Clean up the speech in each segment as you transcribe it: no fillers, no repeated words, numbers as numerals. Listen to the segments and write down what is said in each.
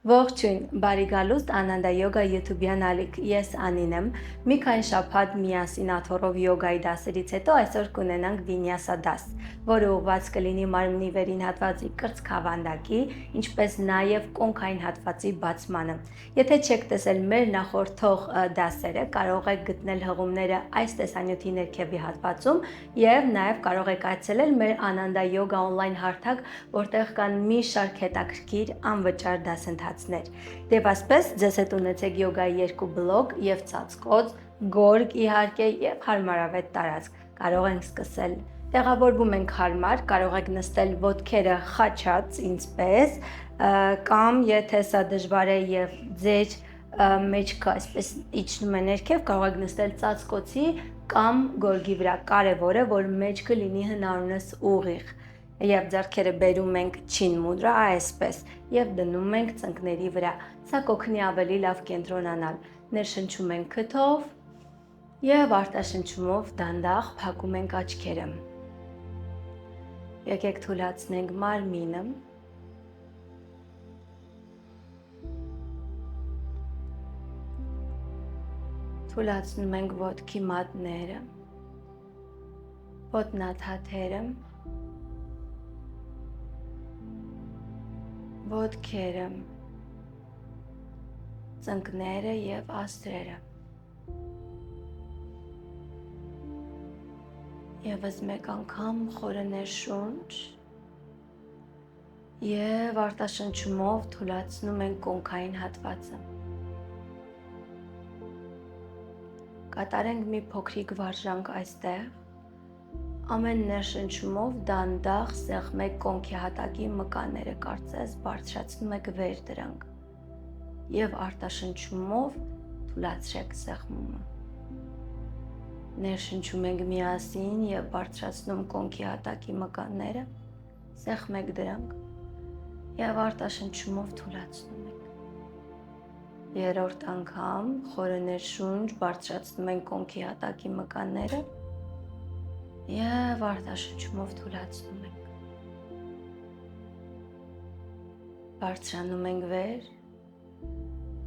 Ողջույն, բարի գալուստ Անանդա յոգա YouTube-յան ալիք, ես Անին եմ, մի քանի շաբաթ միասին աթոռով յոգայի դասերից հետո այսօր կունենանք վինյասա դաս, որը ուղղված կլինի մարմնի վերին հատվածի կրծքավանդակի, ինչպես նաև կոնքային հատվածի բացմանը։ Եթե չեք տեսել մեր նախորդող դասերը, կարող եք գտնել հղումները այս տեսանյութի ներքևի հատվածում եւ նաև կարող եք այցելել մեր Անանդա յոգա on-line հարթակ, որտեղ կան մի շարք հետաքրքիր անվճար դասընթացներ։ Եվ ասպես ձեզ հետ ունեցեք յոգայի 2 բլոգ եւ ծածկոց, գորգ իհարկե եւ հարմարավետ տարածք։ Կարող ենք սկսել։ Տեղավորվում ենք հարմար, կարող եք նստել ոտքերը խաչած, ինձպես, կամ եթե սա դժվար է եւ ձեր մեջքը այսպես իջնում է ներքև, կարող եք նստել ծածկոցի կամ գորգի վրա։ Կարևորը որ մեջքը լինի հնարավորինս ուղիղ։ Եվ ձեռքերը բերում ենք չին մուդրա, այսպես, եւ դնում ենք ծնկների վրա։ Սա կօգնի ավելի լավ կենտրոնանալ։ Ներշնչում ենք քթով եւ արտաշնչումով դանդաղ փակում ենք աչքերը։ Եկեք թուլացնենք մարմինը։ Թուլացնում ենք ոտքի մատները, ոտնաթաթերը, ոտքերը, ծնկները եւ աստրերը։ Եվս մեկ անգամ խորը ներշունչ եւ արտաշնչումով թուլացնում ենք կոնքային հատվածը։ Կատարենք մի փոքրիկ վարժանք այստեղ։ Ամեն ներշնչումով դանդաղ սեղմեք կոնքի հատակի մկանները, կարծես բարձրացնում եք վեր դրանք եւ արտաշնչումով թուլացրեք սեղմումը։ Ներշնչում ենք միասին եւ բարձրացնում կոնքի հատակի մկանները, սեղմեք դրանք եւ արտաշնչումով թուլացնում եք։ Երրորդ անգամ խորը ներշունչ բարձրացնում ենք կոնքի հատակի մկանները եւ արտաշնչումով թուլացնում ենք։ Բարձրանում ենք վեր,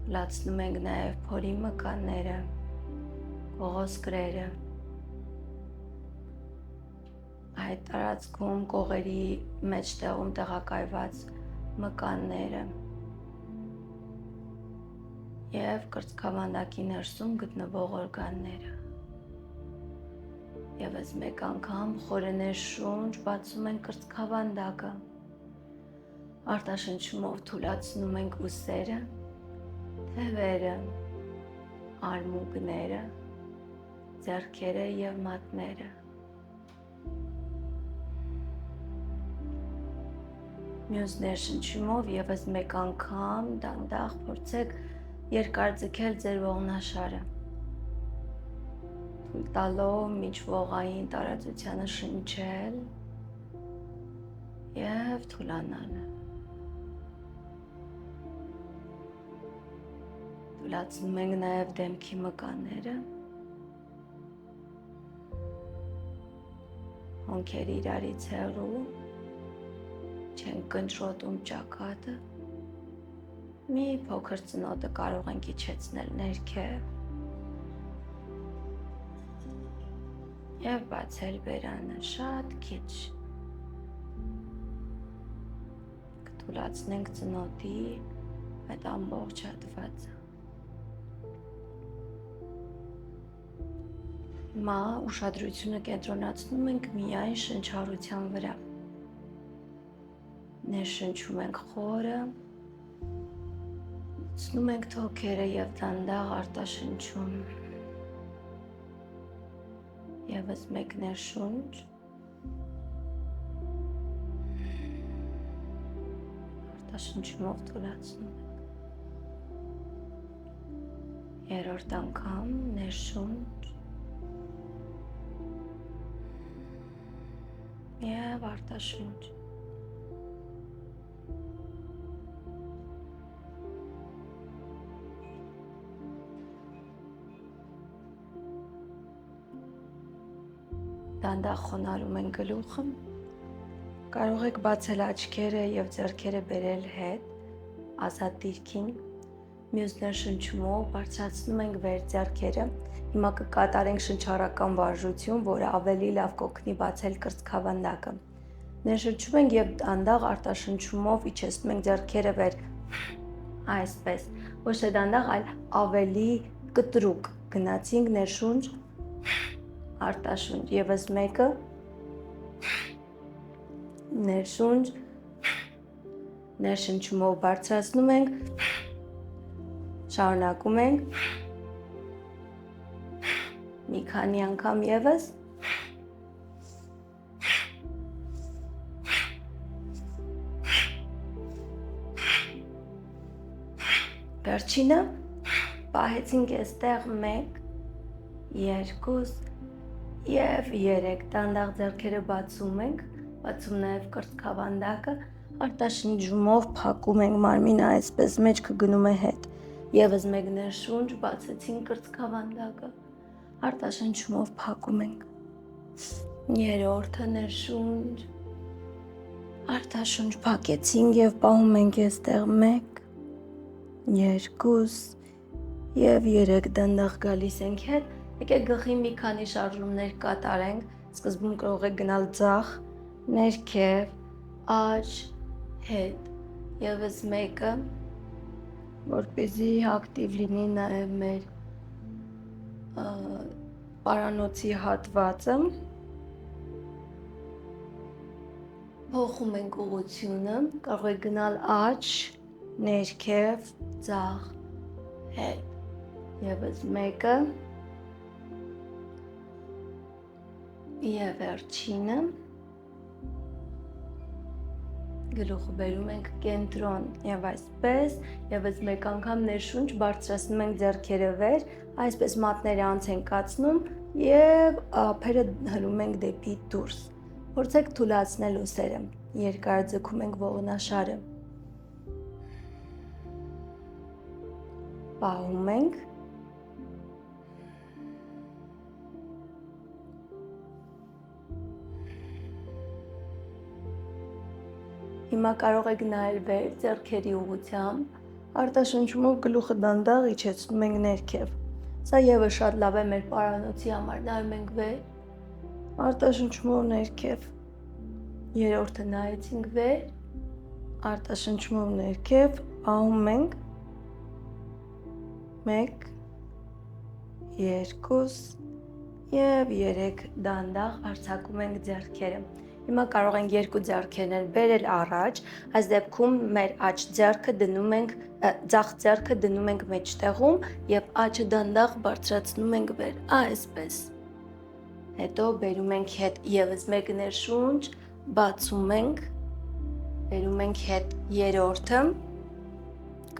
թուլացնում ենք նաեւ փորի մկանները, կողոսկրերը, այդ տարածքում կողերի մեջտեղում տեղակայված մկանները եւ կրծքավանդակի ներսում գտնվող օրգանները։ Եվս մեկ անգամ խորը ներշունչ բացում ենք կրծքավանդակը, արտաշնչումով թուլացնում ենք ուսերը, թևերը, արմունկները, ձեռքերը եւ մատները։ Մյուս ներշնչումով եւս մեկ անգամ դանդաղ փորձեք երկար ձգել ձեր ողնաշարը, թույլ տալով միջվողային տարածությանը շնչել եւ թուլանալ։ Թուլացնում ենք նաեւ դեմքի մկանները, հոնքերը իրարից հեռու, չենք կնճռոտում ճակատը, մի փոքր ծնոտը կարող ենք իջեցնել ներքև եւ բացել բերանը շատ քիչ։ Կթուլացնենք ծնոտի այդ ամբողջ հատվածը։ Հիմա ուշադրությունը կենտրոնացնում ենք միայն շնչառության վրա։ Ներշնչում ենք խորը, ցնում ենք թոքերը եւ դանդաղ արտաշնչում։ Եվս մեկ ներշունչ, արտաշնչումով թուլացնում ենք։ Երրորդ անգամ ներշունչ եւ արտաշունչ։ Դանդաղ խոնարհում ենք գլուխը, կարող եք բացել աչքերը եւ ձեռքերը բերել հետ, ազատ դիրքին, մյուս ներշնչումով բարձրացնում ենք վեր ձեռքերը, հիմա կկատարենք շնչառական վարժություն, որը ավելի լավ կօգնի բացել կրծքավանդակը, ներշնչում ենք և դանդաղ արտաշնչումով իջեցնում ենք ձեռքերը վեր, այսպես, ոչ թե դանդաղ, այլ ավելի կտրուկ, գնացինք ներշունչ, արտաշունչ, ևս մեկը, ներշունչ, ներշնչումով բարձրացնում ենք, շարունակում ենք, մի քանի անգամ ևս, վերջինը, պահեցինք այստեղ 1, 2 և 3, դանդաղ ձեռքերը բացում ենք, բացում նաև կրծքավանդակը, արտաշնչումով փակում ենք մարմինը այսպես, մեջքը գնում է հետ, ևս մեկ ներշունչ, բացեցինք կրծքավանդակը, արտաշնչումով փակում ենք, երրորդը ներշունչ, արտաշունչ փակեցինք և պահում ենք այստեղ 1, 2 և 3, դանդաղ գալիս ենք հետ, եկեք գլխի մի քանի շարժումներ կատարենք, սկզբում կարող եք գնալ ձախ, ներքև, աջ, հետ, ևս մեկը, որպեսզի ակտիվ լինի նաև մեր պարանոցի հատվածը, փոխում ենք ուղղությունը, կարող եք գնալ աջ, ներքև, ձախ, հետ, ևս մեկը և վերջինը, գլուխը բերում ենք կենտրոն և այսպես, ևս մեկ անգամ ներշունչ բարձրացնում ենք ձեռքերը վեր, այսպես մատները անց ենք կացնում և ափերը հնում ենք դեպի դուրս, փորձեք թուլացնել ուսերը, երկար ձգում ենք ողնաշարը, պահում ենք, հիմա կարող եք նայել վեր ձեռքերի ուղղությամբ, արտաշնչումով գլուխը դանդաղ իջեցնում ենք ներքև, սա ևս շատ լավ է մեր պարանոցի համար, նայում ենք վեր, արտաշնչումով ներքև, երրորդը նայեցինք վեր, արտաշնչումով ներքև, պահում ենք, 1, 2 և 3, դանդաղ արձակում ենք ձեռքերը, հիմա կարող ենք երկու ձեռքերն էլ բերել առաջ, այս դեպքում մեր աջ ձեռքը դնում ենք, ձախ ձեռքը դնում ենք մեջտեղում և աջը դանդաղ բարձրացնում ենք վեր, այսպես, հետո բերում ենք հետ ևս մեկ ներշունչ, բացում ենք, բերում ենք հետ երրորդը,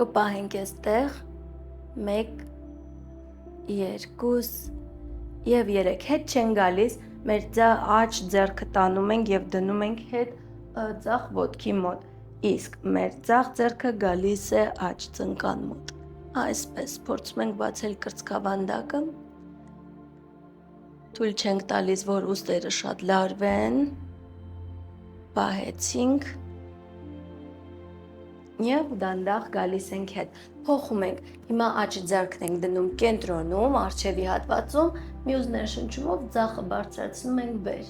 կպահենք այստեղ, 1, 2 և 3, հետ չեն գալիս, մեր աջ ձեռքը տանում ենք և դնում ենք հետ ձախ ոտքի մոտ, իսկ մեր ձախ ձեռքը գալիս է աջ ծնկան մոտ, այսպես, փորձում ենք բացել կրծքավանդակը, թույլ չենք տալիս, որ ուսերը շատ լարվեն, պահեցինք և դանդաղ գալիս ենք հետ, փոխում ենք, հիմա աջ ձեռքն ենք դնում կենտրոնում, առջևի հատվածում, մյուս ներշնչումով ձախը բարձրացնում ենք վեր,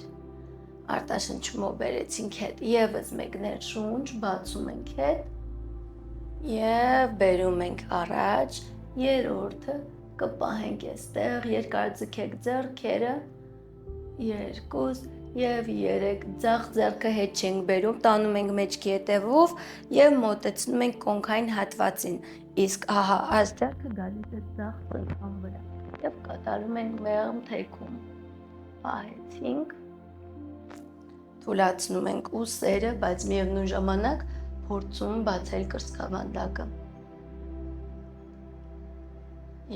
արտաշնչումով բերեցինք հետ, ևս մեկ ներշունչ, բացում ենք հետ և բերում ենք առաջ, երրորդը, կպահենք այստեղ, երկար ձգեք ձեռքերը, 2 և 3, ձախ ձեռքը հետ չենք բերում, տանում ենք մեջքի ետևով և մոտեցնում ենք կոնքային հատվածին, իսկ ահա այս ձեռքը գալիս է ձախ ծնկան վրա և կատարում ենք մեղմ թեքում, պահեցինք, թուլացնում ենք ուսերը, բայց միևնույն ժամանակ փորձում բացել կրծքավանդակը,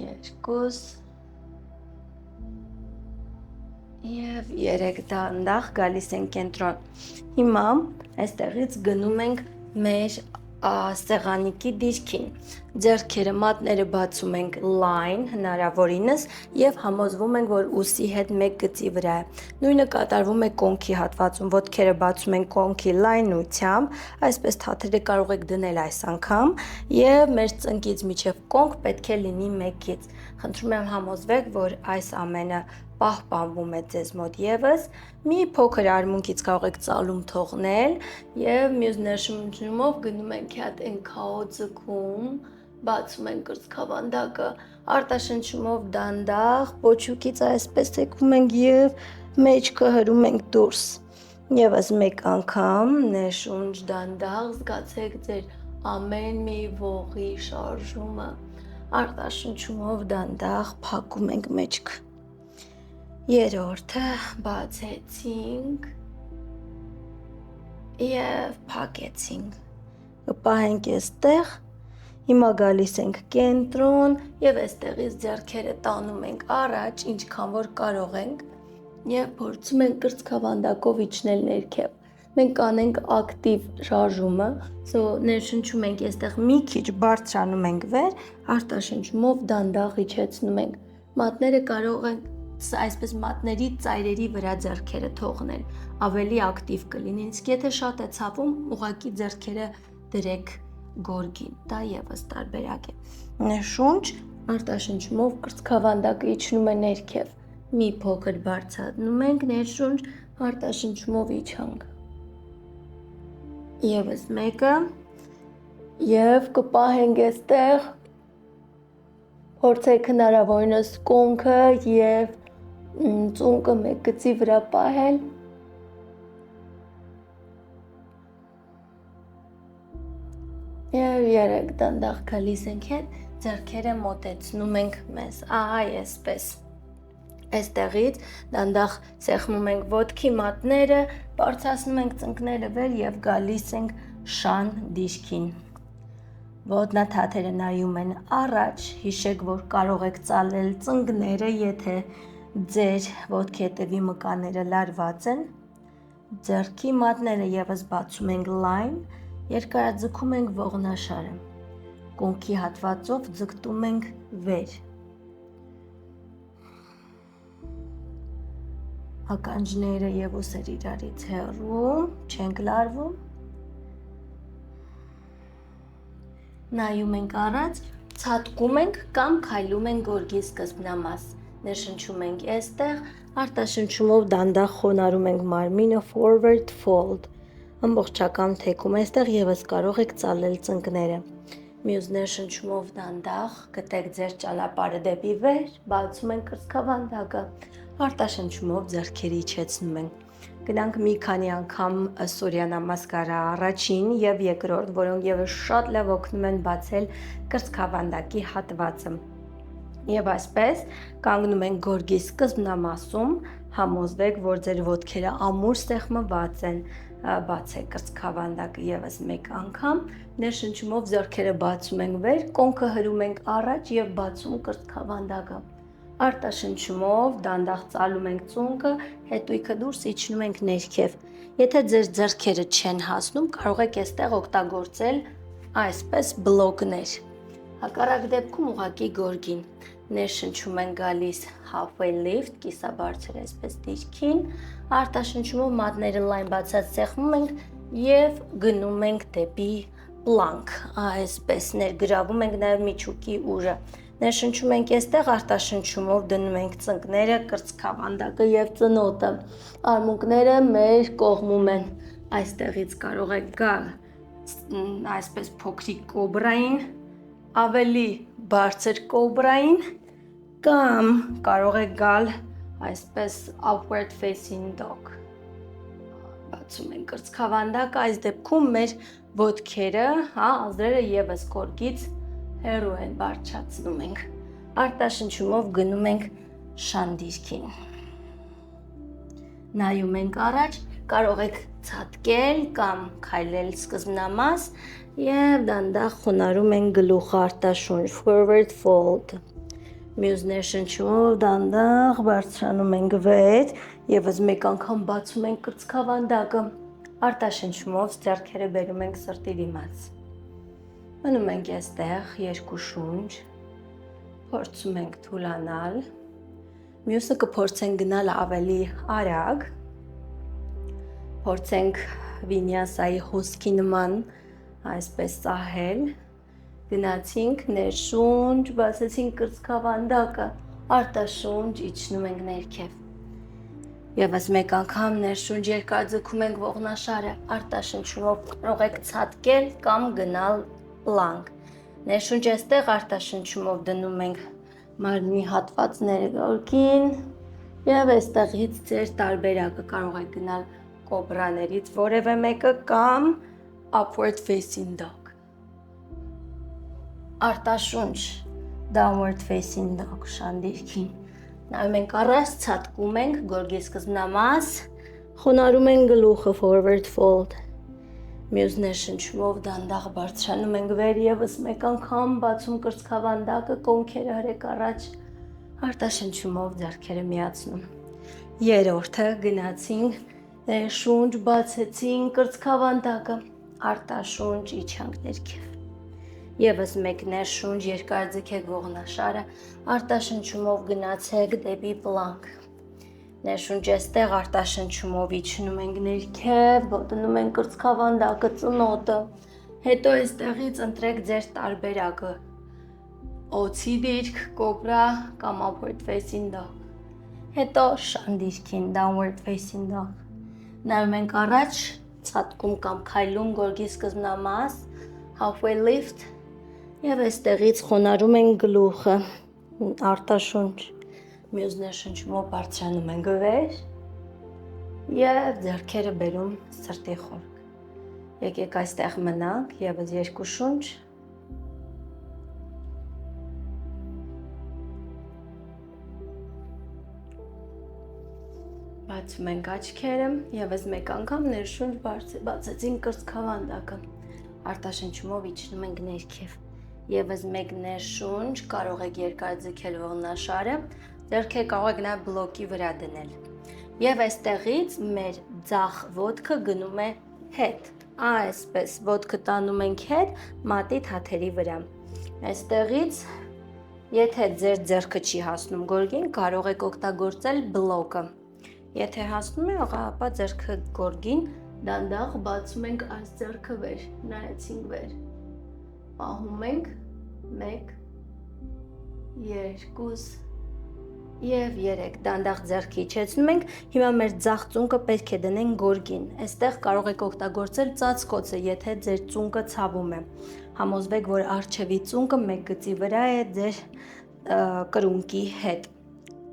2 և 3, դանդաղ գալիս ենք կենտրոն, հիմա այստեղից գնում ենք մեր սեղանիկի դիրքին։ Ձեռքերը մատները բացում ենք line հնարավորինս եւ համոզվում ենք, որ ուսի հետ մեկ գծի վրա է։ Նույնը կատարվում է կոնքի հատվածում, ոտքերը բացում ենք կոնքի լայնությամբ, այսպես թաթերը կարող եք դնել այս անգամ եւ մեր ծնկից միջև կոնք պետք է լինի 1 գիծ։ Խնդրում եմ համոզվեք, որ այս ամենը պահպանվում է ձեզ մոտ եւս, մի փոքր արմունկից կարող եք ծալում թողնել եւ մյուս ներշնչումով գնում ենք հատ այն քաոծքում, բացում ենք կրծքավանդակը, արտաշնչումով դանդաղ, պոչուկից այսպես թեքում ենք եւ մեջքը հրում ենք դուրս։ Եվս մեկ անգամ ներշունչ դանդաղ զգացեք ձեր ամեն մի ողի շարժումը, արտաշնչումով դանդաղ փակում ենք մեջքը։ Երրորդը բացեցինք եւ փակեցինք։ Կպահենք այստեղ, հիմա գալիս ենք կենտրոն եւ այստեղից ձեռքերը տանում ենք առաջ, ինչքան որ կարող ենք եւ փորձում ենք կրծքավանդակով իջնել ներքև։ Մենք կանենք ակտիվ շարժումը, ներշնչում ենք այստեղ մի քիչ բարձրանում ենք վեր, արտաշնչումով դանդաղ իջեցնում ենք։ Մատները կարող են այսպես մատների ծայրերի վրա ձեռքերը թողնել, ավելի ակտիվ կլինի, իսկ եթե շատ է ցավում, ուղղակի ձեռքերը դրեք գորգին, դա եւս տարբերակ է։ Ներշունչ, արտաշնչումով կրծքավանդակը իջնում է ներքև, մի փոքր բարձրացնում ենք, ներշունչ, արտաշնչումով իջանք։ Եվս մեկը, եւ կպահենք այստեղ, փորձեք հնարավորինս կոնքը եւ ծունկը մեկ գծի վրա պահել։ Եվ երեք դանդաղ գալիս ենք հետ, ձեռքերը մոտեցնում ենք մեզ, այսպես։ Այստեղից դանդաղ սեղմում ենք ոտքի մատները, բարձրացնում ենք ծնկները վեր եւ գալիս ենք շան դիրքին։ Ոտնաթաթերը նայում են առաջ, հիշեք, որ կարող եք ծալել ծնկները, եթե ձեր ոտքի հետևի մկանները լարված են, ձեռքի մատները եւս բացում ենք line, երկարաձգում ենք ողնաշարը, կոնքի հատվածով ձգտում ենք վեր, ականջները եւ ուսերը իրարից հեռու, չենք լարվում, նայում ենք առաջ, ցատկում ենք կամ քայլում ենք գորգի սկզբնամաս, ներշնչում ենք այստեղ, արտաշնչումով դանդաղ խոնարհում ենք մարմինը forward fold, ամբողջական թեքում այստեղ եւս կարող եք ծալել ծնկները։ Մյուս ներշնչումով դանդաղ գտեք ձեր ճանապարհը դեպի վեր, բացում ենք կրծքավանդակը, արտաշնչումով ձեռքերը իջեցնում ենք։ Գնանք մի քանի անգամ Սուրյանամասկարա առաջին եւ երկրորդ, որոնք եւս շատ լավ օգնում են բացել կրծքավանդակի հատվածը։ Եվ այսպես կանգնում ենք գորգի սկզբնամասում, համոզվեք, որ ձեր ոտքերը ամուր սեղմված են, բացեք կրծքավանդակը եւս մեկ անգամ, ներշնչումով ձեռքերը բացում ենք վեր, կոնքը հրում ենք առաջ եւ բացում կրծքավանդակը։ Արտաշնչումով դանդաղ ծալում ենք ծունկը, հետույքը դուրս իջնում ենք ներքև։ Եթե ձեր ձեռքերը չեն հասնում, կարող եք այստեղ օգտագործել այսպես բլոկներ։ Հակառակ դեպքում ուղղակի գորգին ներշնչում են գալիս halfway lift, կիսաբարձր այսպես դիրքին, արտաշնչումով մատները լայն բացած սեղմում ենք եւ գնում ենք դեպի plank, այսպես ներգրավում ենք նաեւ միջուկի ուժը։ Ներշնչում ենք այստեղ, արտաշնչումով դնում ենք ծնկները, կրծքավանդակը եւ ծնոտը։ Արմունկները մեր կողմում են։ Այստեղից կարող եք գալ այսպես փոքրիկ կոբրային, ավելի բարձր կոբրային կամ կարող եք գալ այսպես upward facing dog։ Բացում ենք կրծքավանդակը, այս դեպքում մեր ոտքերը, ազդրերը եւս գորգից հեռու են, բարձրացնում ենք։ Արտաշնչումով գնում ենք շան դիրքին։ Նայում ենք առաջ, կարող եք ցատկել կամ քայլել սկզբնամաս եւ դանդաղ խոնարհում ենք գլուխը արտաշունչ, forward fold։ Մյուս ներշնչումով դանդաղ բարձրանում ենք վեր, եւս մեկ անգամ բացում ենք կրծքավանդակը, արտաշնչումով ձեռքերը բերում ենք սրտի դիմաց։ Մնում ենք այստեղ երկու շունչ, փորձում ենք թուլանալ, մյուսը կփորձենք գնալ ավելի արագ, փորձենք վինյասայի հոսքի նման այսպես սահել, գնացինք ներշունչ, բացեցինք կրծքավանդակը, արտաշունչ, իջնում ենք ներքև։ Եվս մեկ անգամ ներշունչ երկար ձգում ենք ողնաշարը, արտաշնչումով կարող եք ցատկել կամ գնալ պլանկ։ Ներշունչ այստեղ արտաշնչումով դնում ենք մարմնի հատվածները գորգին եւ այստեղից ձեր տարբերակը կարող եք գնալ կոբրաներից որևէ մեկը կամ upward facing dog։ Արտաշունչ downward facing dog շանդիրքին։ Նայում ենք առաջ, ցատկում ենք, գորգի սկզբնամաս, խոնարհում ենք գլուխը forward fold։ Մյուս ներշնչումով դանդաղ բարձրանում ենք վեր եւս մեկ անգամ, բացում կրծքավանդակը, կոնքերը հրեք առաջ, արտաշնչումով ձեռքերը միացնում։ Երրորդը գնացինք, ներշունչ բացեցինք կրծքավանդակը, արտաշունչ իջանք ներքև։ Եվս մեկ ներշունչ երկար ձգեք ողնաշարը, արտաշնչումով գնացեք դեպի պլանկ։ Ներշունչ այստեղ արտաշնչումով իջնում ենք ներքև, դնում ենք կրծքավանդակը, ծնոտը, հետո այստեղից ընտրեք ձեր տարբերակը, օձի դիրք, կոբրա կամ upward facing dog, հետո շանդիրքին, downward facing dog, նայում ենք առաջ, ցատկում կամ քայլում գորգի սկզբնամաս, halfway lift, եւ այստեղից խոնարհում ենք գլուխը, արտաշունչ, մյուս ներշնչումով բարձրանում ենք վեր եւ ձեռքերը բերում սրտի խորք։ Եկեք այստեղ մնանք եւս երկու շունչ։ Բացում ենք աչքերը, եւս մեկ անգամ ներշունչ բացեցինք կրծքավանդակը, արտաշնչումով իջնում ենք ներքև։ Եվս մեկ ներշունչ, կարող եք երկար ձգել ողնաշարը, ձեռքերը կարող եք նաև բլոկի վրա դնել։ Եվ այստեղից մեր ձախ ոտքը գնում է հետ, այսպես ոտքը տանում ենք հետ մատի թաթերի վրա։ Այստեղից, եթե ձեր ձեռքը չի հասնում գորգին, կարող եք օգտագործել բլոկը։ Եթե հասնում է, ապա ձեռքը գորգին, դանդաղ բացում ենք այս ձեռքը վեր, նայեցինք վեր։ Պահում ենք 1, 2 և 3, դանդաղ ձեռքը իջեցնում ենք, հիմա մեր ձախ ծունկը պետք է դնենք գորգին, այստեղ կարող եք օգտագործել ծածկոցը, եթե ձեր ծունկը ցավում է, համոզվեք, որ առջևի ծունկը մեկ գծի վրա է ձեր կրունկի հետ,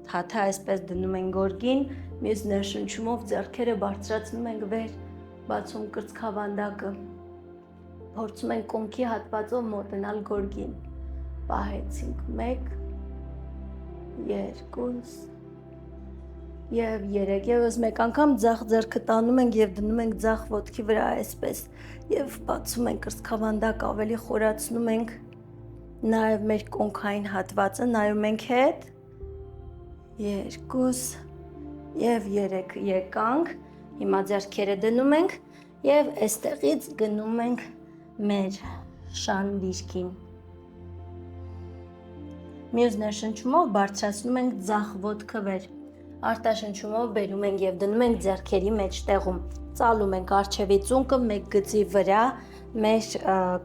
թաթը այսպես դնում ենք գորգին, մյուս ներշնչումով ձեռքերը բարձրացնում ենք վեր, բացում կրծքավանդակը, փորձում ենք կոնքի հատվածով մոտենալ գորգին, պահեցինք 1, 2 և 3, եւս մեկ անգամ ձախ ձեռքը տանում ենք և դնում ենք ձախ ոտքի վրա այսպես և բացում ենք կրծքավանդակը, ավելի խորացնում ենք նաև մեր կոնքային հատվածը, նայում ենք հետ, 2 և 3 եկանք, հիմա ձեռքերը դնում ենք և այստեղից գնում ենք մեր շանդիրքին։ Մյուս ներշնչումով բարձրացնում ենք ձախ ոտքը վեր, արտաշնչումով բերում ենք և դնում ենք ձեռքերի մեջտեղում, ծալում ենք առջևի ծունկը մեկ գծի վրա մեր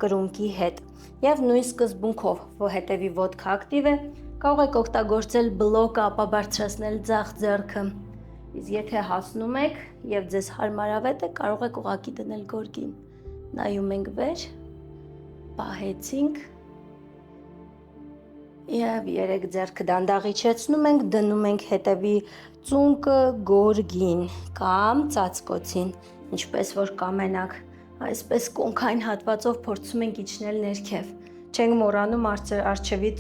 կրունկի հետ և նույն սկզբունքով, հետևի ոտքը ակտիվ է, կարող եք օգտագործել բլոկը, ապա բարձրացնել ձախ ձեռքը, իսկ եթե հասնում եք և ձեզ հարմարավետ է, կարող եք ուղղակի դնել գորգին, նայում ենք վեր, պահեցինք և 3 ձեռքը դանդաղ իջեցնում ենք, դնում ենք հետևի ծունկը գորգին կամ ծածկոցին, ինչպես որ կամենաք, այսպես կոնքային հատվածով փորձում ենք իջնել ներքև, չենք մոռանում առջևի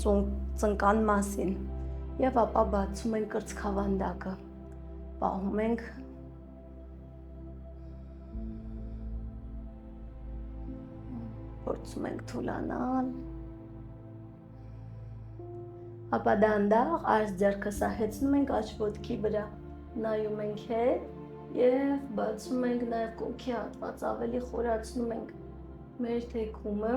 ծնկան մասին և ապա բացում ենք կրծքավանդակը, պահում ենք, փորձում ենք թուլանալ, ապա դանդաղ այս ձեռքը սահեցնում ենք աջ ոտքի վրա, նայում ենք հետ և բացում ենք նաև կոնքի հատված, ավելի խորացնում ենք մեր թեքումը,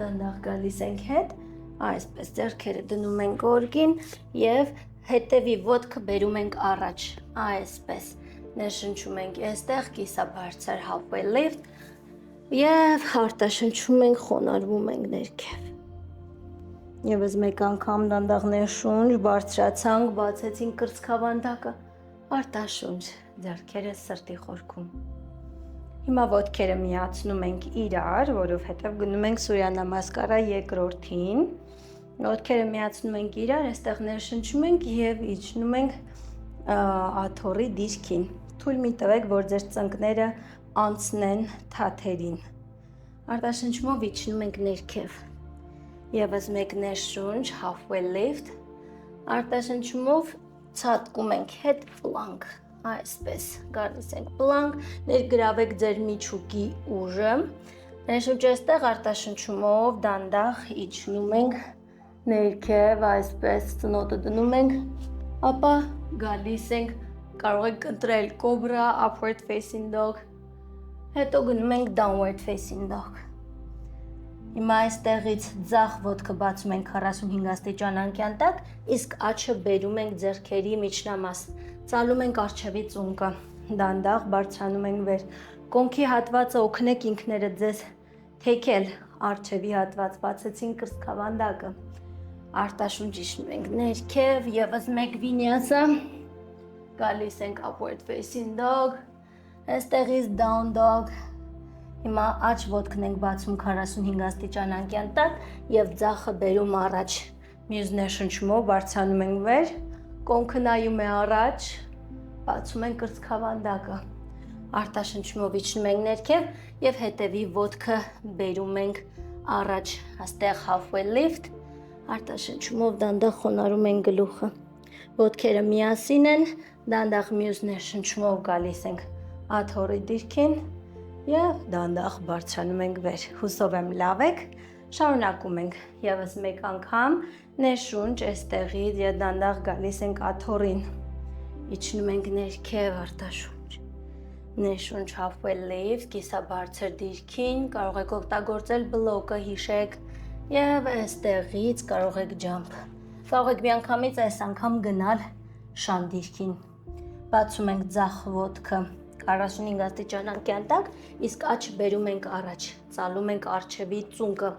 դանդաղ գալիս ենք հետ, այսպես ձեռքերը դնում ենք գորգին եւ հետևի ոտքը բերում ենք առաջ, այսպես ներշնչում ենք այստեղ, կիսաբարձր halfway lift եւ արտաշնչում ենք, խոնարհվում ենք ներքև։ Եվս մեկ անգամ դանդաղ ներշունչ, բարձրացանք, բացեցինք կրծքավանդակը, արտաշունչ, ձեռքերը սրտի խորքում։ Հիմա ոտքերը միացնում ենք իրար, որովհետև գնում ենք Սուրյա նամազկարա երկրորդին։ Ոտքերը միացնում ենք իրար, այստեղ ներշնչում ենք եւ իջնում ենք աթոռի դիրքին։ Թույլ մի տվեք, որ ձեր ծնկները անցնեն թաթերին։ Արտաշնչումով իջնում ենք ներքև։ Եվս մեկ ներշունչ, halfway lift, արտաշնչումով ցատկում ենք հետ plank, այսպես, գալիս ենք plank, ներգրավեք ձեր միջուկի ուժը, ներշունչ այստեղ արտաշնչումով դանդաղ իջնում ենք ներքև, այսպես, ծնոտը դնում ենք, ապա գալիս ենք, կարող եք ընտրել cobra, upward facing dog, հետո գնում ենք downward facing dog։ Հիմա այստեղից ձախ ոտքը բացում ենք 45 աստիճան անկյան տակ, իսկ աջը բերում ենք ձեռքերի միջնամաս, ծալում ենք առջևի ծունկը, դանդաղ բարձրանում ենք վեր, կոնքի հատվածը օգնեք ինքներդ ձեզ թեքել առջևի հատված, բացեցին կրծքավանդակը, արտաշունչ իջնում ենք ներքև, եւս մեկ վինյասը, գալիս ենք upward facing dog, այստեղից down dog, հիմա աջ ոտքն ենք բացում 45 աստիճան անկյան տակ եւ ձախը բերում առաջ, մյուս ներշնչումով բարձրանում ենք վեր, կոնքը նայում է առաջ, բացում ենք կրծքավանդակը, արտաշնչումով իջնում ենք ներքև եւ հետևի ոտքը բերում ենք առաջ, այստեղ halfway lift, արտաշնչումով դանդաղ խոնարհում ենք գլուխը, ոտքերը միասին են, դանդաղ մյուս ներշնչումով գալիս ենք աթոռի դիրքին եւ դանդաղ բարձրանում ենք վեր, հուսով եմ լավ եք, շարունակում ենք եւս մեկ անգամ, ներշունչ այստեղից եւ դանդաղ գալիս ենք աթոռին, իջնում ենք ներքև արտաշունչ, ներշունչ halfway lift, կիսաբարձր դիրքին, կարող եք օգտագործել բլոկը, հիշեք եւ այստեղից կարող եք jump, կարող եք միանգամից այս անգամ գնալ շան դիրքին, բացում ենք ձախ ոտքը 45 աստիճան անկյան տակ, իսկ աջը բերում ենք առաջ, ծալում ենք առջևի ծունկը։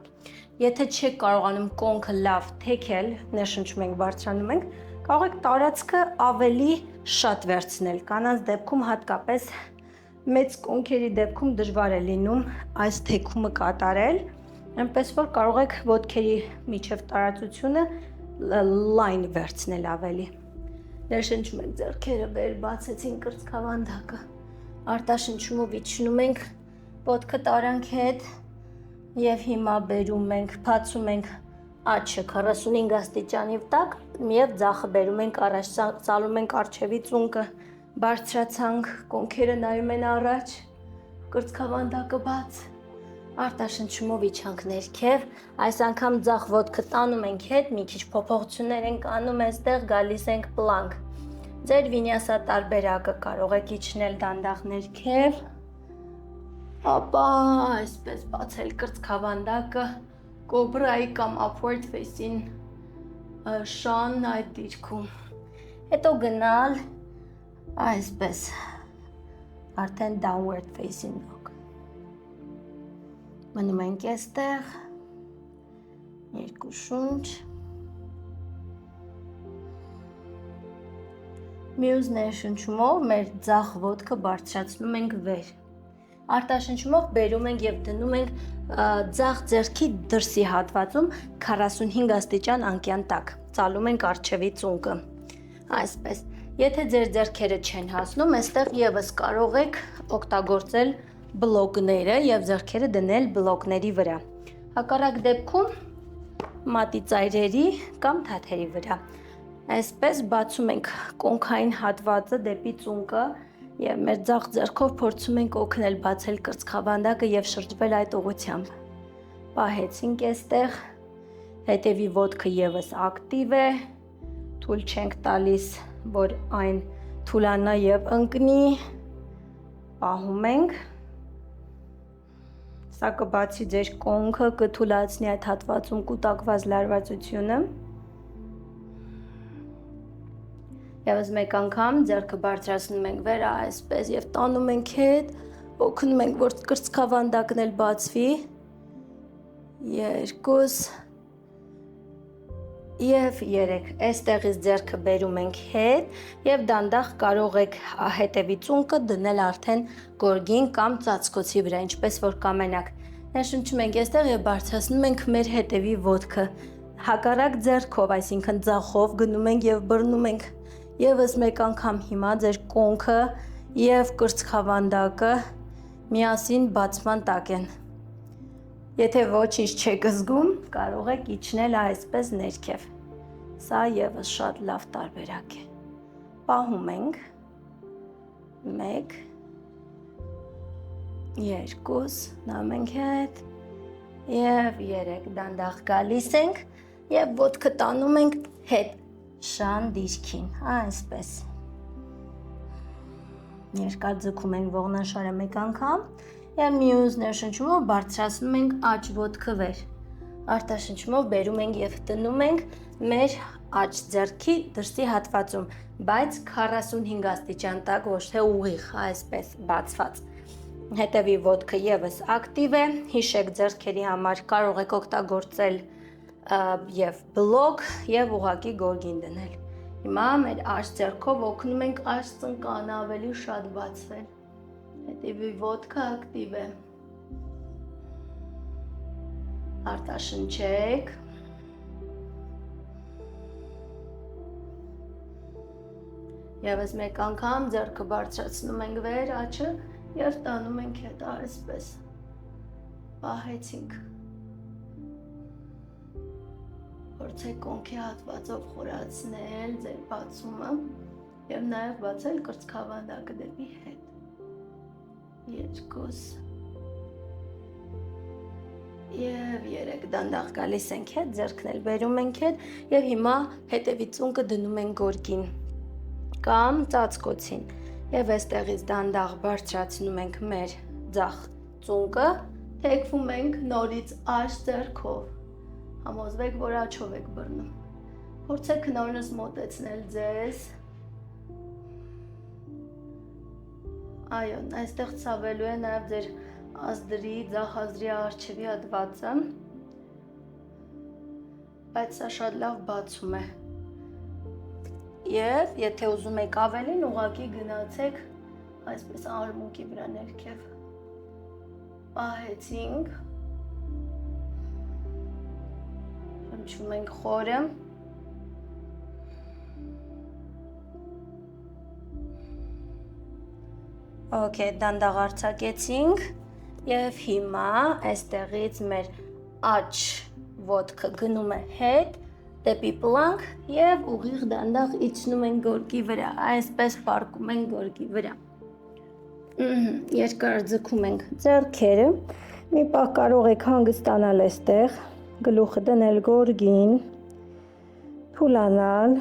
Եթե չեք կարողանում կոնքը լավ թեքել, ներշնչում ենք, բարձրանում ենք, կարող եք տարածքը ավելի շատ վերցնել։ Կանանց դեպքում հատկապես մեծ կոնքերի դեպքում դժվար է լինում այս թեքումը կատարել, այնպես որ կարող եք ոտքերի միջև տարածությունը լայն վերցնել ավելի։ Ներշնչում ենք ձեռքերը վեր, բացեցին կրծքավանդակը։ Արտաշնչումով իջնում ենք ոտքը տարանք հետ եւ հիմա բերում ենք, բացում ենք աջը 45 աստիճանի տակ եւ ձախը բերում ենք առաջ, ծալում ենք առջևի ծունկը, բարձրացանք, կոնքերը նայում են առաջ, կրծքավանդակը բաց, արտաշնչումով իջանք ներքև, այս անգամ ձախ ոտքը տանում ենք հետ, մի քիչ փոփոխություններ ենք անում այստեղ, գալիս ենք plank։ Ձեր վինյասա տարբերակը կարող եք իջնել դանդաղ ներքև, ապա այսպես բացել կրծքավանդակը, կոբրայի կամ upward facing շան այդ դիրքում, հետո գնալ այսպես, արդեն downward facing dog, մնում ենք այստեղ, երկու շունչ, մյուս ներշնչումով մեր ձախ ոտքը բարձրացնում ենք վեր, արտաշնչումով բերում ենք եւ դնում ենք ձախ ձեռքի դրսի հատվածում 45 աստիճան անկյան տակ, ծալում ենք առջևի ծունկը, այսպես, եթե ձեր ձեռքերը չեն հասնում, այստեղ եւս կարող եք օգտագործել բլոկները եւ ձեռքերը դնել բլոկների վրա, հակառակ դեպքում մատի ծայրերի կամ թաթերի վրա, այսպես բացում ենք կոնքային հատվածը դեպի ծունկը եւ մեր ձախ ձեռքով փորձում ենք օգնել բացել կրծքավանդակը եւ շրջվել այդ ուղղությամբ։ Պահեցինք այստեղ, հետևի ոտքը եւս ակտիվ է, թույլ չենք տալիս, որ այն թուլանա եւ ընկնի, պահում ենք, Սա կբացի ձեր կոնքը, կթուլացնի այդ հատվածում կուտակված լարվածությունը։ Եվս մեկ անգամ ձեռքը բարձրացնում ենք վեր այսպես եւ տանում ենք հետ, օգնում ենք, որ կրծքավանդակն էլ բացվի։ 2 եւ 3։ Այստեղից ձեռքը բերում ենք հետ եւ դանդաղ կարող եք հետևի ծունկը դնել արդեն գորգին կամ ծածկոցի վրա, ինչպես որ կամենաք։ Ներշնչում ենք այստեղ եւ բարձրացնում ենք մեր հետևի ոտքը։ Հակառակ ձեռքով, այսինքն ձախով գնում ենք եւ բռնում ենք։ Եվս մեկ անգամ հիմա ձեր կոնքը եւ կրծքավանդակը միասին բացման տակ են։ Եթե ոչինչ չեք զգում, կարող եք իջնել այսպես ներքև։ Սա եւս շատ լավ տարբերակ է։ Պահում ենք 1 2 նայում ենք հետ եւ 3 դանդաղ գալիս ենք եւ ոտքը տանում ենք հետ շան դիրքին, այսպես։ Երկար ձգում ենք ողնաշարը մեկ անգամ եւ մյուս ներշնչումով բարձրացնում ենք աջ ոտքը վեր։ Արտաշնչումով բերում ենք եւ դնում ենք մեր աջ ձեռքի դրսի հատվածում, բայց 45 աստիճան տակ, ոչ թե ուղիղ, այսպես բացված։ Հետևի ոտքը եւս ակտիվ է, հիշեք ձեռքերի համար կարող եք օգտագործել եւ բլոկ եւ ուղղակի գորգին դնել։ Հիմա մեր աջ ձեռքով օգնում ենք աջ ծնկանը ավելի շատ բացվել։ Հետևի ոտքը ակտիվ է։ Արտաշնչեք։ Եվս մեկ անգամ ձեռքը բարձրացնում ենք վեր աջը եւ տանում ենք հետ այսպես։ Պահեցինք։ Փորձեք կոնքի հատվածով խորացնել ձեր բացումը եւ նաեւ բացել կրծքավանդակը դեպի հետ։ 2 եւ 3 դանդաղ գալիս ենք հետ, ձեռքն էլ բերում ենք հետ եւ հիմա հետևի ծունկը դնում ենք գորգին կամ ծածկոցին եւ այստեղից դանդաղ բարձրացնում ենք մեր ձախ ծունկը, թեքվում ենք նորից աջ ձեռքով։ Համոզվեք, որ աչով եք բռնում։ Փորձեք նորից մոտեցնել ձեզ։ Այո, այստեղ ցավելու է նաև ձեր ազդրի, ձախ ազդրի առջևի հատվածը, բայց սա շատ լավ բացում է։ Եվ եթե ուզում եք ավելին, ուղղակի գնացեք այսպես արմունկի վրա ներքև։ Պահեցինք։ Հնչում ենք խորը։ Okay, դանդաղ արձակեցինք եւ հիմա այստեղից մեր աջ ոտքը գնում է հետ դեպի պլանկ եւ ուղիղ դանդաղ իջնում ենք գորգի վրա, այսպես պառկում ենք գորգի վրա։ Երկար ձգում ենք ձեռքերը, մի պահ կարող եք հանգստանալ այստեղ, գլուխը դնել գորգին, թուլանալ։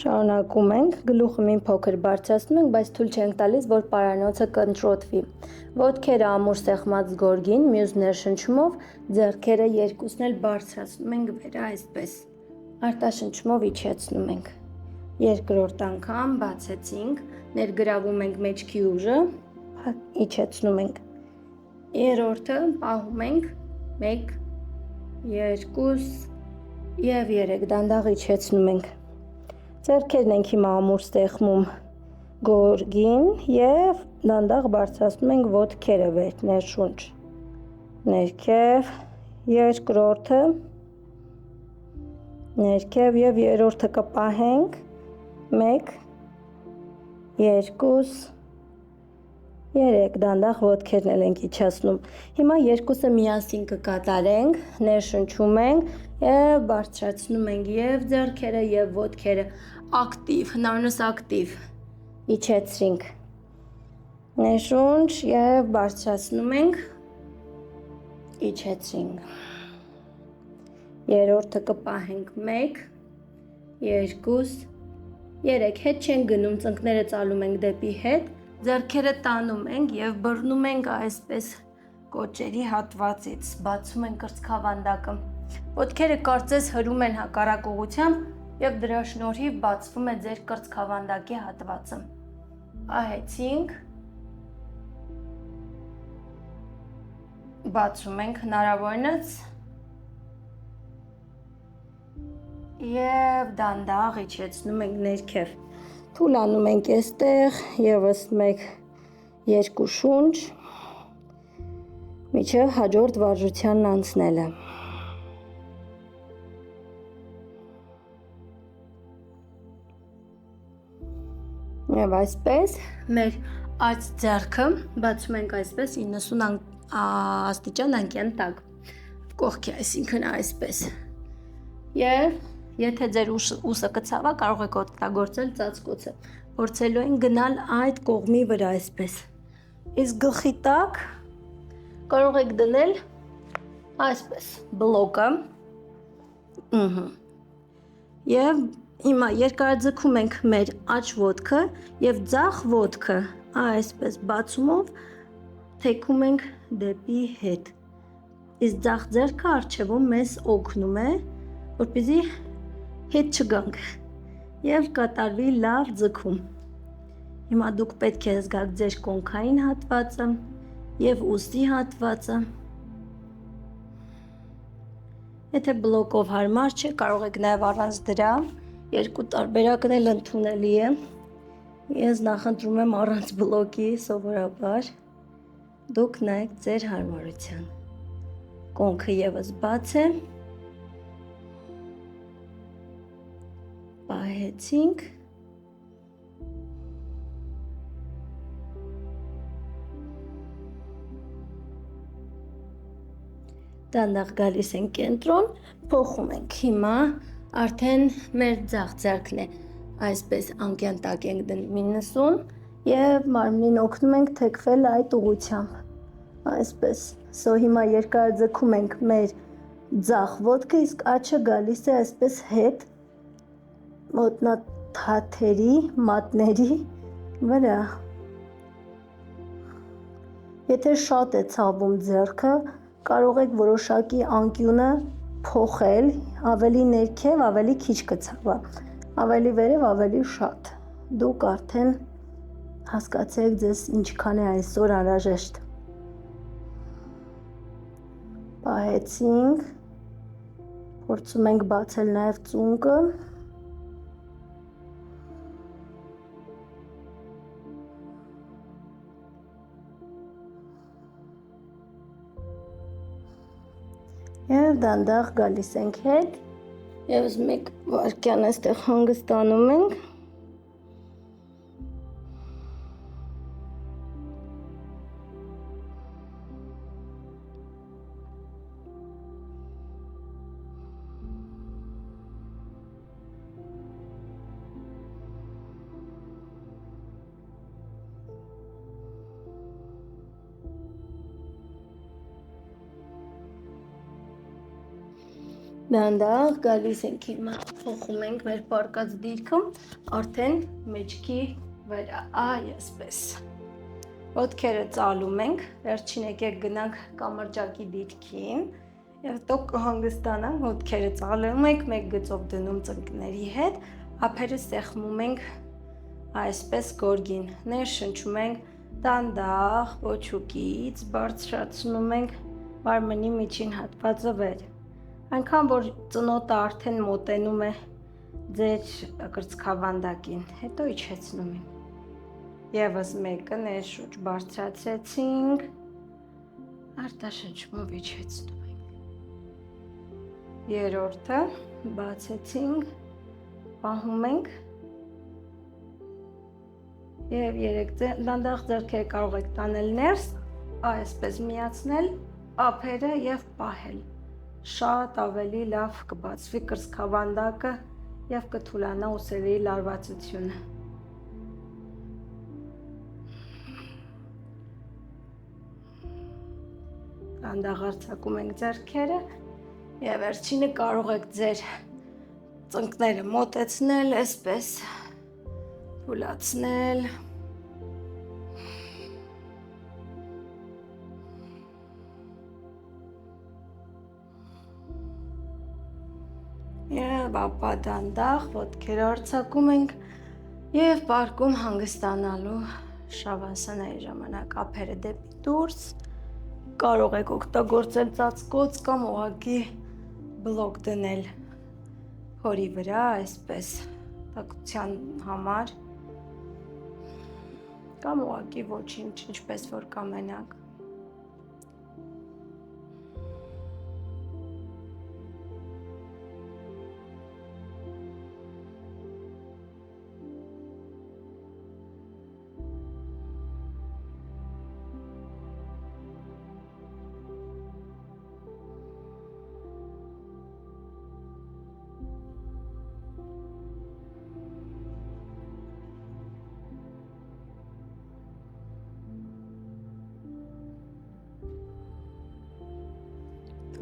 Շարունակում ենք, գլուխը մի փոքր բարձրացնում ենք, բայց թույլ չենք տալիս, որ պարանոցը կընտրոտվի։ Ոտքերը ամուր սեղմած գորգին, մյուս ներշնչումով ձեռքերը երկուսն էլ բարձրացնում ենք վեր, այսպես։ Արտաշնչումով իջեցնում ենք։ Երկրորդ անգամ բացեցինք, ներգրավում ենք մեջքի ուժը, իջեցնում ենք։ Երրորդը պահում ենք 1, 2 եւ 3 դանդաղ իջեցնում ենք։ Ձեռքերն ենք հիմա ամուր սեղմում գորգին եւ դանդաղ բարձրացնում ենք ոտքերը վեր, ներշունչ, ներքև, երկրորդը, ներքև եւ երրորդը կպահենք, 1, 2, 3 դանդաղ ոտքերն էլ ենք իջացնում։ Հիմա երկուսը միասին կկատարենք, ներշնչում ենք եւ բարձրացնում ենք եւ ձեռքերը եւ ոտքերը ակտիվ, հնարինս ակտիվ իջեցրինք։ Ներշունչ եւ բարձրացնում ենք իջեցինք, երորդը կպահենք 1, 2, 3, հետ չենք գնում, ծնկները ծալում ենք դեպի հետ, ձեռքերը տանում ենք և բռնում ենք այսպես կոճերի հատվածից, բացում ենք կրծքավանդակը, ոտքերը կարծես հրում են հակառակ ուղղությամբ և դրա շնորհիվ բացվում է ձեր կրծքավանդակի հատվածը, պահեցինք, բացում ենք հնարավորինս և դանդաղ իջեցնում ենք ներքև, թուլանում ենք այստեղ, ևս 1-2 շունչ, մինչև հաջորդ վարժությանն անցնելը։ Եվ այսպես մեր աջ ձեռքը բացում ենք այսպես 90 աստիճան անկյան տակ, կողքի այսինքն այսպես, և եթե ձեր ուսը կցավա, կարող եք օգտագործել ծածկոցը, փորձելու ենք գնալ այդ կողմի վրա այսպես, իսկ գլխի տակ կարող եք դնել այսպես բլոկը, և հիմա երկարաձգում ենք մեր աջ ոտքը և ձախ ոտքը այսպես բացումով թեքում ենք դեպի հետ, իսկ ձախ ձեռքը առջևում մեզ օգնում է, որպեսզի հետ չգանք և կատարվի լավ ձգում։ Հիմա դուք պետք է զգաք ձեր կոնքային հատվածը և ուսի հատվածը, եթե բլոկով հարմար չէ, կարող եք նաև առանց դրա, երկու տարբերակն էլ ընդունելի է, ես նախընտրում եմ առանց բլոկի սովորաբար, դուք նայեք ձեր հարմարության, կոնքը ևս բաց է, պահեցինք, դանդաղ գալիս ենք կենտրոն, փոխում ենք, հիմա արդեն մեր ձախ ձեռքն է, այսպես անկյան տակ ենք դնում 90 և մարմնին օգնում ենք թեքվել այդ ուղղությամբ, այսպես, հիմա երկարաձգում ենք մեր ձախ ոտքը, իսկ աջը գալիս է այսպես հետ ոտնաթաթերի, մատների վրա, եթե շատ է ցավում ձեռքը, կարող եք որոշակի անկյունը փոխել, ավելի ներքև, ավելի քիչ կցավա, ավելի վերև, ավելի շատ, դուք արդեն հասկացեք ձեզ ինչքան է այսօր անհրաժեշտ, պահեցինք, փորձում ենք բացել նաև ծունկը, և դանդաղ գալիս ենք հետ, ևս 1 վայրկյան այստեղ հանգստանում ենք, դանդաղ գալիս ենք հիմա, փոխում ենք մեր պառկած դիրքը, արդեն մեջքի վրա, այսպես, ոտքերը ծալում ենք, վերջին եկեք գնանք կամրջակի դիրքին, և տոք կհանգստանանք, ոտքերը ծալում ենք, մեկ գծով դնում ծնկների հետ, ափերը սեղմում ենք այսպես գորգին, ներշնչում ենք, դանդաղ պոչուկից բարձրացնում ենք մարմնի միջին հատվածը վեր, այնքան որ ծնոտը արդեն մոտենում է ձեր կրծքավանդակին, հետո իջեցնում ենք, ևս մեկը ներշուչ բարձրացրեցինք, արտաշնչումով իջեցնում ենք, երորդը բացեցինք, պահում ենք և դանդաղ ձեռքերը կարող եք տանել ներս, այսպես միացնել ափերը և պահել, շատ ավելի լավ կբացվի կրծքավանդակը և կթուլանա ուսերի լարվածությունը, Դանդաղ արձակում ենք ձեռքերը եւ վերջինը կարող եք ձեր ծնկները մոտեցնել, այսպես թուլացնել։ Եվ ապա դանդաղ ոտքերը արձակում ենք եւ պարկում հանգստանալու շավասանայի ժամանակ ափերը դեպի դուրս։ Կարող եք օգտագործել ծածկոց կամ ուղղակի բլոկ դնել փորի վրա, այսպես տակության համար, կամ ուղղակի ոչինչ, ինչպես որ կամենաք։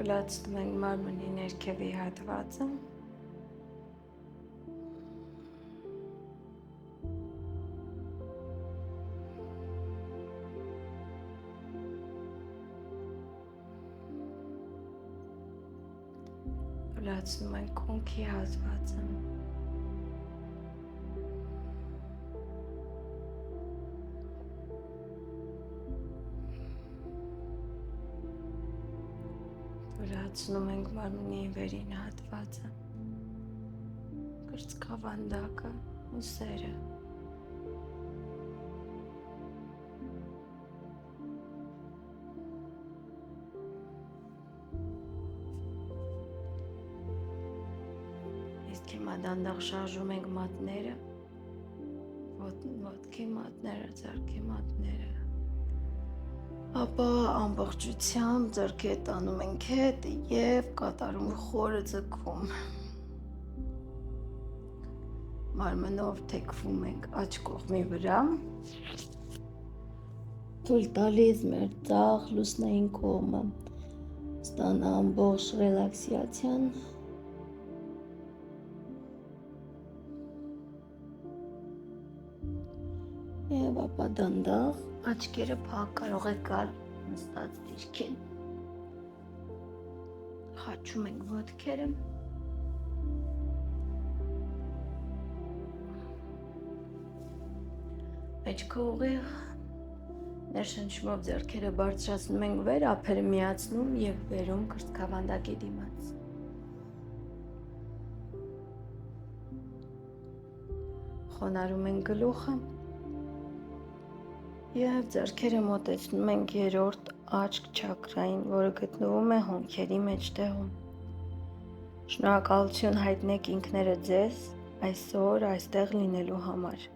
Թուլացնում ենք մարմնի ներքևի հատվածը։ Թուլացնում ենք կոնքի հատվածը։ Թուլացնում ենք մարմնի վերին հատվածը, կրծքավանդակը, ուսերը։ Իսկ հիմա դանդաղ շարժում ենք մատները, ոտքի մատները, ձեռքի մատները։ Ապա ամբողջությամբ ձեռքերը տանում ենք հետ եւ կատարում խորը ձգում։ Մարմնով թեքվում ենք աջ կողմի վրա։ Թույլ տալիս մեր ձախ լուսնային կողմը ստանա ամբողջ ռելաքսացիան։ Եվ ապա դանդաղ աչքերը փակ կարող եք գալ նստած դիրքին։ Խաչում ենք ոտքերը։ Մեջքը ուղիղ ներշնչումով ձեռքերը բարձրացնում ենք վեր, ափերը միացնում եւ բերում կրծքավանդակի դիմաց։ Խոնարհում ենք գլուխը եւ ձեռքերը մոտեցնում ենք երրորդ աչք չակրային, որը գտնվում է հոնքերի մեջտեղում։ Շնորհակալություն հայտնեք ինքներդ ձեզ այսօր այստեղ լինելու համար։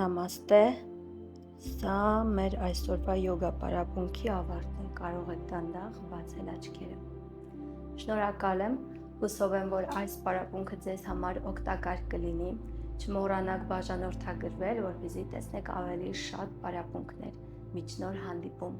Նամաստե։ Սա մեր այսօրվա յոգա պարապմունքի ավարտն է։ Կարող եք դանդաղ բացել աչքերը։ Շնորհակալ եմ, հուսով եմ, որ այս պարապմունքը ձեզ համար օգտակար կլինի։ Չմոռանաք բաժանորդագրվել, որպեսզի տեսնեք ավելի շատ պարապմունքներ։ Մինչ նոր հանդիպում։